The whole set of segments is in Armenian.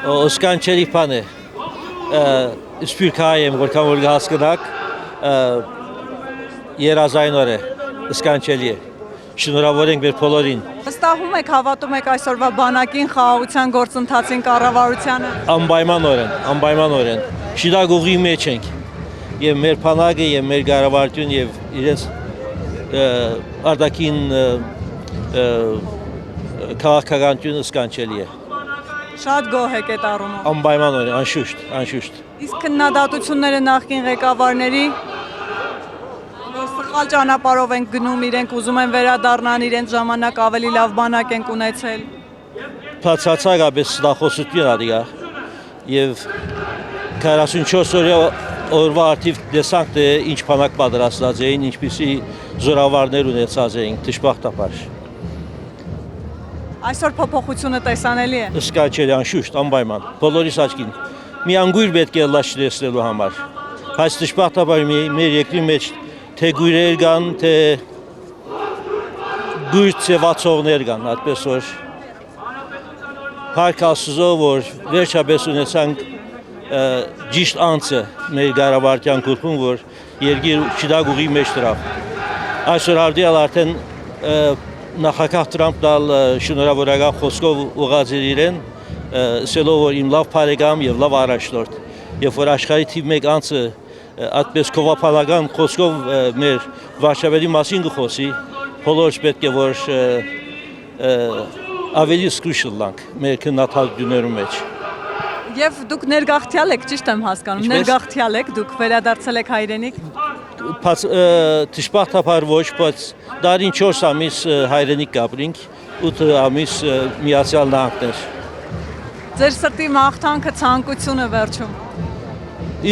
Սկանչելի բան է, սպիրկայ եմ, որքան որ հասկնակ, երազայնոր է, սկանչելի է, շնորհավոր ենք մեր բոլորին։ Վստահում եք, հավատում եք այսօրվա բանակին, խաղաղության գործընթացին, կառավարությանը։ Անպայմանորեն, շիդակ ուղի մեջ ենք, և մեր բանակը, և մեր կառավարություն, և իրենց արտաքին քաղաքականությունը սկանչելի է։ Շատ գոհ եք այդ առումով։ Անպայմանորեն, անշուշտ։ Իսկ քննադատությունները նախկին ղեկավարների, որ սխալ ճանապարհով են գնում, իրենք ուզում են վերադառնան, իրենց ժամանակ ավելի լավ բանակ են ունեցել։ Բացարձակապես ստախոսություն ադիգա և 44 օրվա արդիվ տեսանք, թե ինչ բանակ պատրաստած էին, ինչպիսի զորավարներ ունեցած էին, դժբախտաբար։ Այսօր փոփոխությունը տեսանելի է։ Սկանչելի, անշուշտ, անպայման, բոլորիս աչքին։ Մի անգույր պետք է լաչ տեսնելու համար։ Բայց դժբախտաբար մեր երկրի մեջ թե գույրեր կան, թե գույր ձևացողներ կան, այդպես որ Փառք Աստծո, որ վերջապես ունեցանք ճիշտ անձը մեր կառավարության գլխում, որ երկիր շիդակ ուղի մեջ դրավ։ Այսօր արդյալ արդեն նախագահ Թրամփն շնորհավորական խոսքով ուղղած էր իրեն, ասելով, որ իմ լավ բարեկամ և լավ առաջնորդ, երբ որ աշխարհի թիվ 1 անձը այդպես քովափալական խոսքով մեր վարչապետի մասին կխոսի, բոլորս պետք է որ ավելի զգուշ լինենք մեր քննադատությունների մեջ։ Եվ դուք ներգաղթյալ եք, ճիշտ եմ հասկանում, ներգաղթյալ եք, դուք վերադարձել եք հայրենիք։ Դժբախտաբար ոչ, բայց դարին 4 ամիս հայրենիք կապրինք, 8 ամիս Միացյալ Նահանգներ։ Ձեր սրտի մաղթանքը, ցանկությունը վերջում։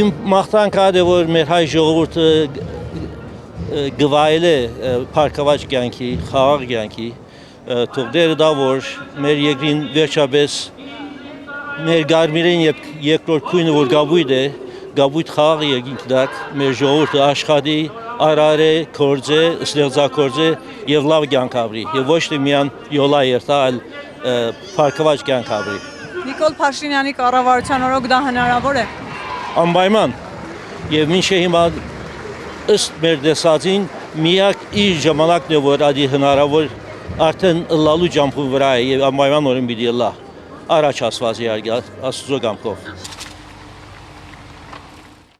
Իմ մաղթանքը այդ է, որ մեր հայ ժողովուրդը գվայել է փառքաված կյանքի, խաղաղ կյանքի, թող դերը դա, որ մեր երկրին վերջապես մեր գարմիրեն երկրորդ քույնը, որ գաբույտ է, գաբույտ խաղաղ երկինք մեր ժողովուրդը աշխատի, արարե, կործե, ստեղծագործե և լավ կյանք ապրի, և ոչ թե միան յոլա երթա, այլ փառքված կյանք ապրի։ Նիկոլ Փաշինյանի կառավարության օրոք դա հնարավոր է։ Անպայման, և մինչև հիմա ըստ մեր տեսածին միակ իր ժամանակն է, որ ադի հնարավոր արդեն լալու ջամփու վրա է և անպայմանորեն պիտի լա։ Առաջ ասված իհարկե Աստծո կամքով։